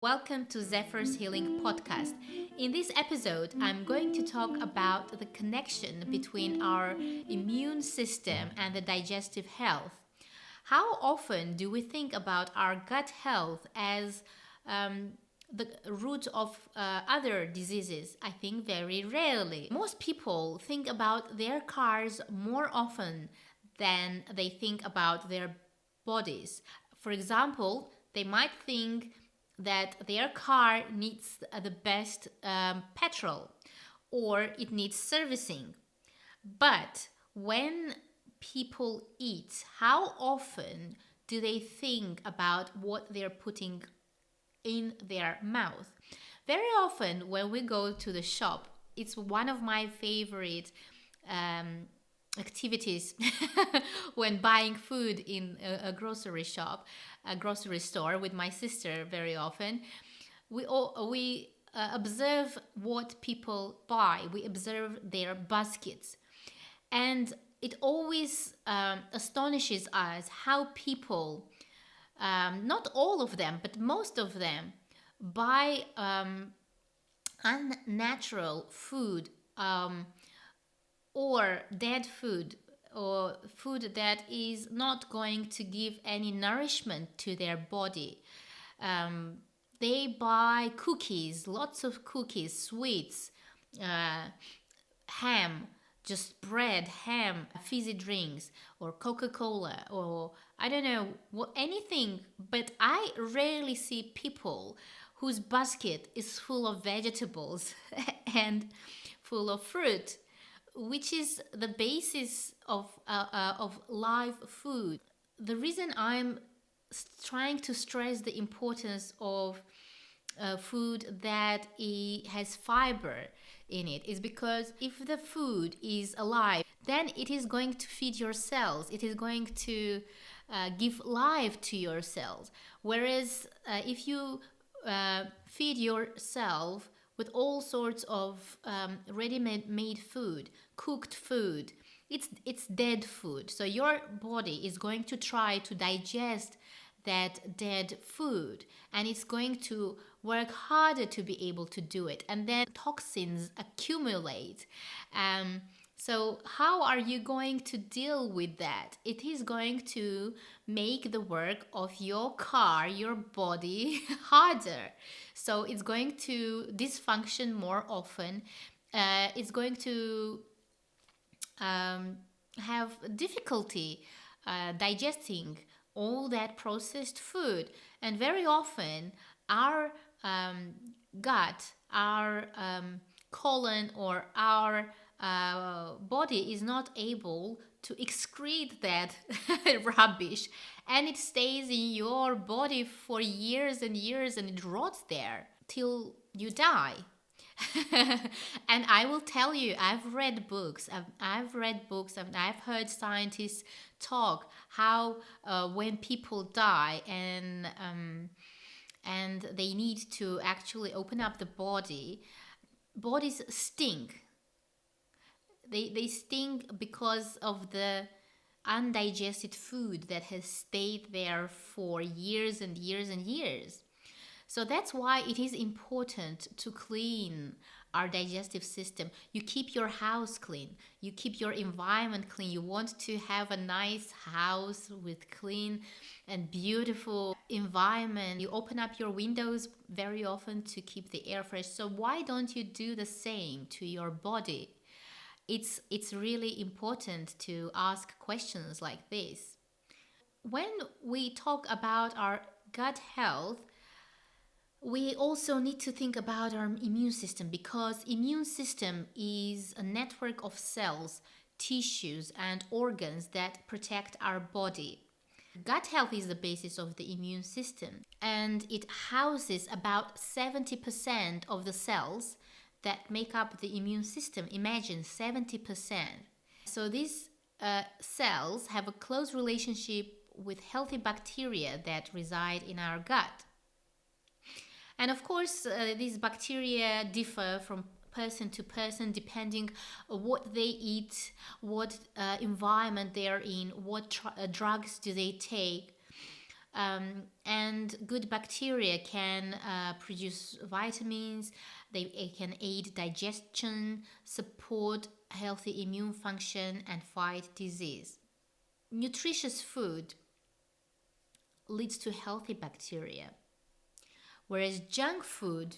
Welcome to Zephyr's Healing Podcast. In this episode, I'm going to talk about the connection between our immune system and the digestive health. How often do we think about our gut health as the root of other diseases? I think very rarely. Most people think about their cars more often than they think about their bodies. For example, they might think that their car needs the best petrol or it needs servicing. But when people eat, how often do they think about what they're putting in their mouth? Very often, when we go to the shop, it's one of my favorite activities when buying food in a grocery shop, a grocery store with my sister. Very often, we observe what people buy. We observe their baskets, and it always astonishes us how people, not all of them, but most of them, buy unnatural food, or dead food, or food that is not going to give any nourishment to their body. They buy cookies, lots of cookies, sweets, ham, just bread, ham, fizzy drinks, or Coca-Cola, or I don't know, anything. But I rarely see people whose basket is full of vegetables and full of fruit, which is the basis of live food. The reason I'm trying to stress the importance of food that has fiber in it is because if the food is alive, then it is going to feed your cells. It is going to give life to your cells. Whereas if you feed yourself with all sorts of ready-made food, cooked food, it's dead food. So your body is going to try to digest that dead food, and it's going to work harder to be able to do it, and then toxins accumulate. So how are you going to deal with that? It is going to make the work of your car, your body, harder. So it's going to dysfunction more often. It's going to have difficulty digesting all that processed food. And very often, our gut, our colon, or our body is not able to excrete that rubbish, and it stays in your body for years and years, and it rots there till you die. And I will tell you, I've read books, and I've heard scientists talk how when people die and they need to actually open up the body, bodies stink. They stink because of the undigested food that has stayed there for years and years and years. So that's why it is important to clean our digestive system. You keep your house clean, you keep your environment clean. You want to have a nice house with clean and beautiful environment. You open up your windows very often to keep the air fresh. So why don't you do the same to your body? It's really important to ask questions like this. When we talk about our gut health, we also need to think about our immune system, because immune system is a network of cells, tissues, and organs that protect our body. Gut health is the basis of the immune system, and it houses about 70% of the cells that make up the immune system. Imagine 70%. So these cells have a close relationship with healthy bacteria that reside in our gut. And of course, these bacteria differ from person to person depending on what they eat, what environment they are in, what drugs do they take. And good bacteria can produce vitamins. It can aid digestion, support healthy immune function, and fight disease. Nutritious food leads to healthy bacteria, whereas junk food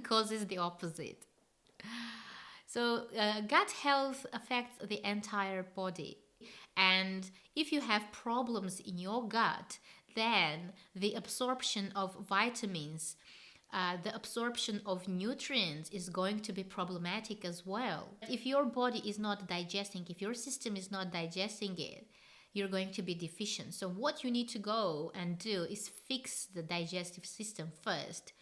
causes the opposite. So, gut health affects the entire body. And if you have problems in your gut, then the absorption of vitamins, the absorption of nutrients is going to be problematic as well. If your body is not digesting, if your system is not digesting it, you're going to be deficient. So, what you need to go and do is fix the digestive system first,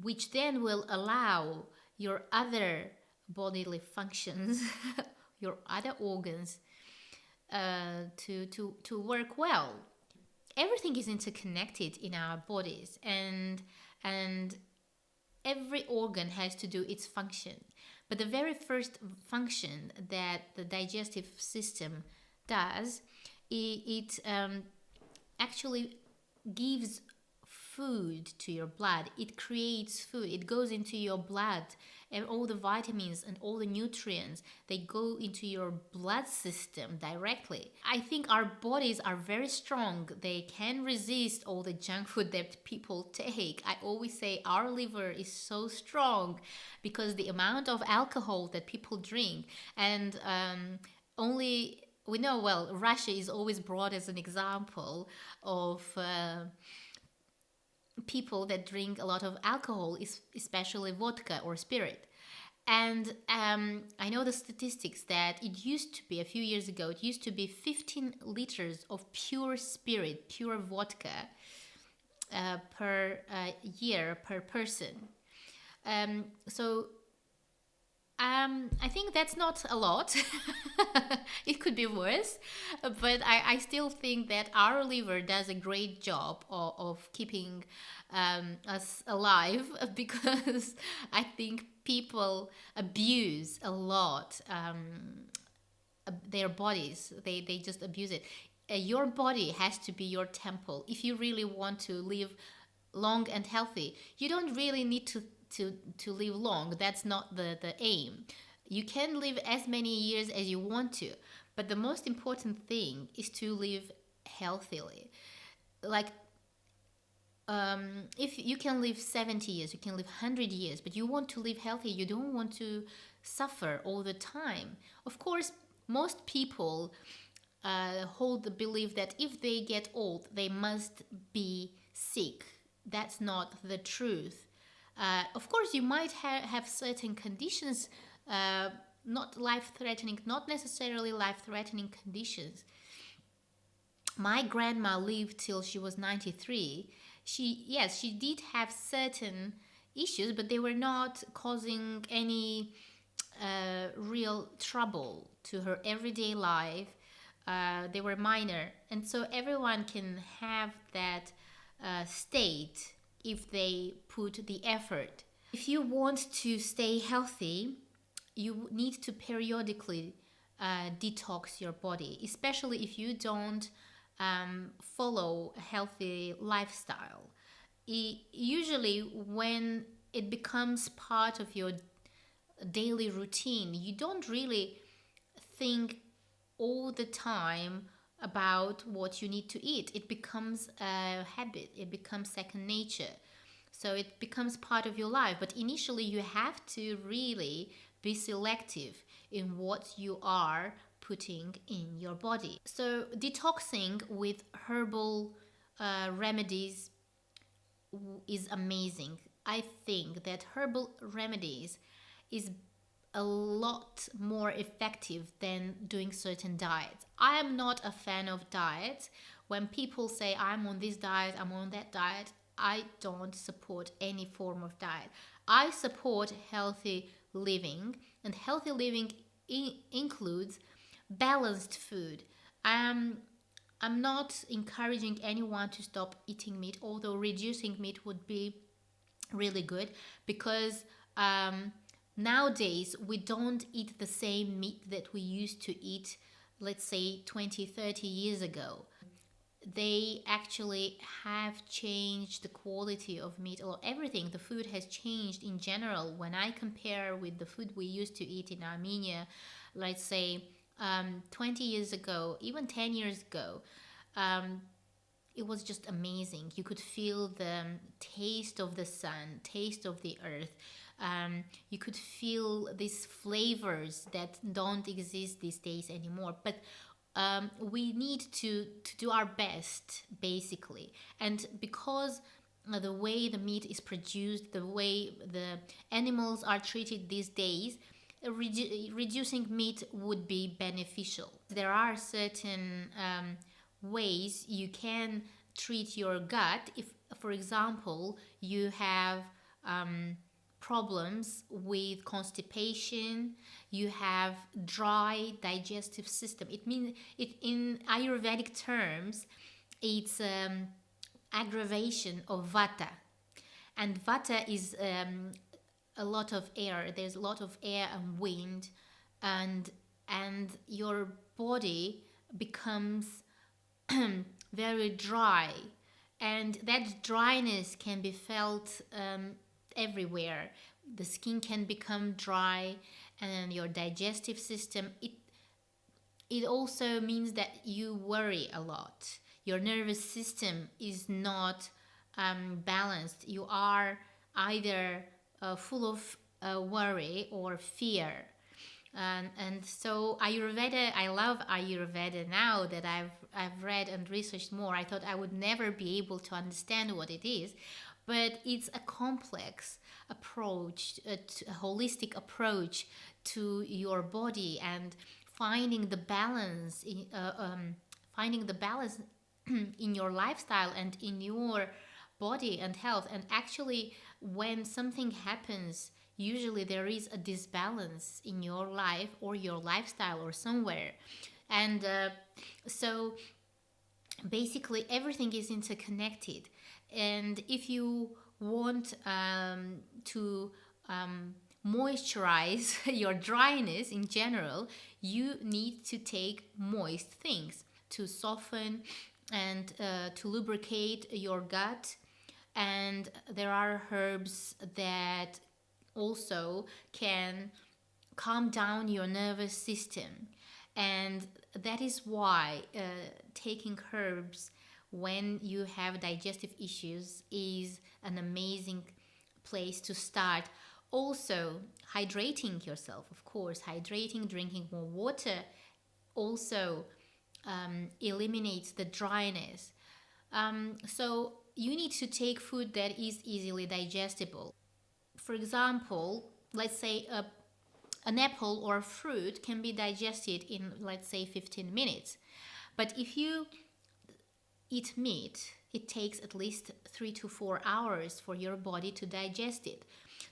which then will allow your other bodily functions, your other organs to work well. Everything is interconnected in our bodies, and every organ has to do its function. But the very first function that the digestive system does, it actually gives food to your blood. It creates food. It goes into your blood, and all the vitamins and all the nutrients, they go into your blood system directly. I think our bodies are very strong. They can resist all the junk food that people take. I always say our liver is so strong because the amount of alcohol that people drink, and only we know, well, Russia is always brought as an example of people that drink a lot of alcohol, especially vodka or spirit. And I know the statistics that it used to be, a few years ago, it used to be 15 liters of pure spirit, pure vodka per year per person. So I think that's not a lot. It could be worse, but I still think that our liver does a great job of keeping us alive because I think people abuse a lot their bodies. They just abuse it. Your body has to be your temple. If you really want to live long and healthy, you don't really need to live long. That's not the aim. You can live as many years as you want to, but the most important thing is to live healthily. Like, if you can live 70 years, you can live 100 years, but you want to live healthy, you don't want to suffer all the time. Of course, most people hold the belief that if they get old, they must be sick. That's not the truth. Of course, you might have certain conditions, not life-threatening, not necessarily life-threatening conditions. My grandma lived till she was 93. She did have certain issues, but they were not causing any real trouble to her everyday life. They were minor, and so everyone can have that state if they put the effort. If you want to stay healthy, you need to periodically detox your body, especially if you don't follow a healthy lifestyle. Usually, when it becomes part of your daily routine, you don't really think all the time about what you need to eat. It becomes a habit, it becomes second nature. So it becomes part of your life. But initially, you have to really be selective in what you are putting in your body. So, detoxing with herbal remedies is amazing. I think that herbal remedies is a lot more effective than doing certain diets. I am not a fan of diets. When people say I'm on this diet, I'm on that diet, I don't support any form of diet. I support healthy living, and healthy living includes balanced food. I'm not encouraging anyone to stop eating meat, although reducing meat would be really good because nowadays we don't eat the same meat that we used to eat, let's say 20, 30 years ago. they actually have changed the quality of meat a lot. Everything, the food has changed in general. When I compare with the food we used to eat in Armenia, let's say 20 years ago, even 10 years ago, um, it was just amazing. You could feel the taste of the sun, taste of the earth. You could feel these flavors that don't exist these days anymore. But we need to do our best, basically. And because the way the meat is produced, the way the animals are treated these days, reducing meat would be beneficial. There are certain ways you can treat your gut. If, for example, you have problems with constipation, you have dry digestive system. It means it in Ayurvedic terms, it's aggravation of vata, and vata is a lot of air. There's a lot of air and wind, and your body becomes very dry, and that dryness can be felt everywhere. The skin can become dry, and your digestive system. It also means that you worry a lot. Your nervous system is not balanced. You are either full of worry or fear. And so Ayurveda, I love Ayurveda now that I've read and researched more. I thought I would never be able to understand what it is, but it's a complex approach, a holistic approach to your body, and finding the balance finding the balance in your lifestyle and in your body and health. And actually, when something happens, usually there is a disbalance in your life or your lifestyle or somewhere. And so basically everything is interconnected. And if you want to moisturize your dryness in general, you need to take moist things to soften and to lubricate your gut. And there are herbs that also can calm down your nervous system. And that is why taking herbs when you have digestive issues is an amazing place to start. Also, hydrating yourself, of course, hydrating, drinking more water also eliminates the dryness. So, you need to take food that is easily digestible. For example, let's say an apple or a fruit can be digested in, let's say, 15 minutes. But if you eat meat, it takes at least 3 to 4 hours for your body to digest it.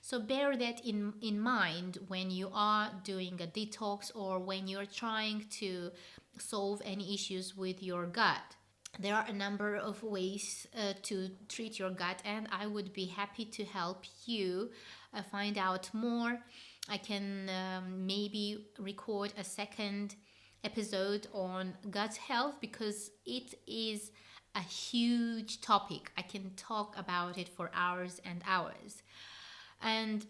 So bear that in mind when you are doing a detox or when you're trying to solve any issues with your gut. There are a number of ways to treat your gut, and I would be happy to help you find out more. I can maybe record a second episode on gut health because it is a huge topic. I can talk about it for hours and hours. And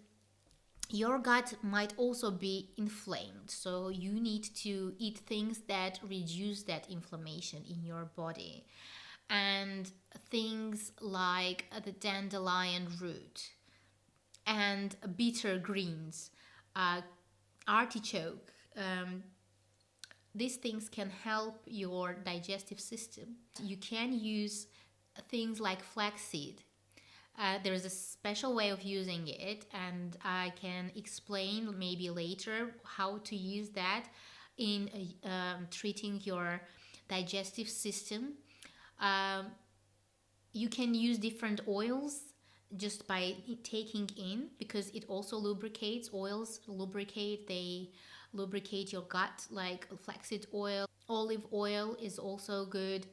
your gut might also be inflamed, so you need to eat things that reduce that inflammation in your body. And things like the dandelion root and bitter greens, uh, artichoke. These things can help your digestive system. You can use things like flaxseed. There's a special way of using it, and I can explain maybe later how to use that in treating your digestive system. Um, you can use different oils just by taking in, because it also lubricates. Oils lubricate, they lubricate your gut, like flaxseed oil. Olive oil is also good,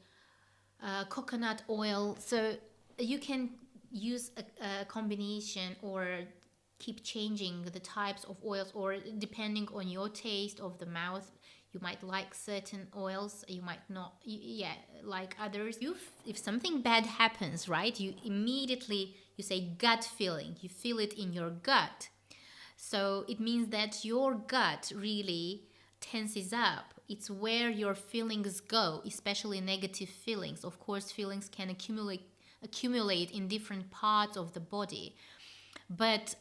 coconut oil. So you can use a combination or keep changing the types of oils, or depending on your taste of the mouth, You might like certain oils, you might not, yeah, like others. If something bad happens, right, you immediately, you say gut feeling, you feel it in your gut. So it means that your gut really tenses up. It's where your feelings go, especially negative feelings. Of course, feelings can accumulate in different parts of the body, but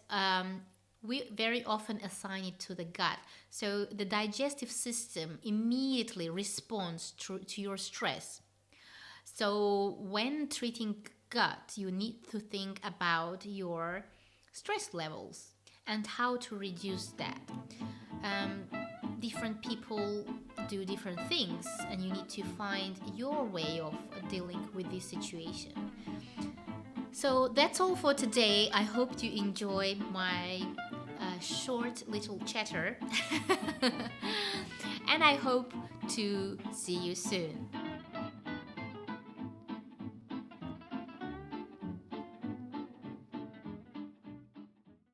we very often assign it to the gut. So the digestive system immediately responds to your stress. So when treating gut, you need to think about your stress levels and how to reduce that. Um, Different people do different things, and you need to find your way of dealing with this situation. So that's all for today. I hope you enjoyed my short little chatter, and I hope to see you soon.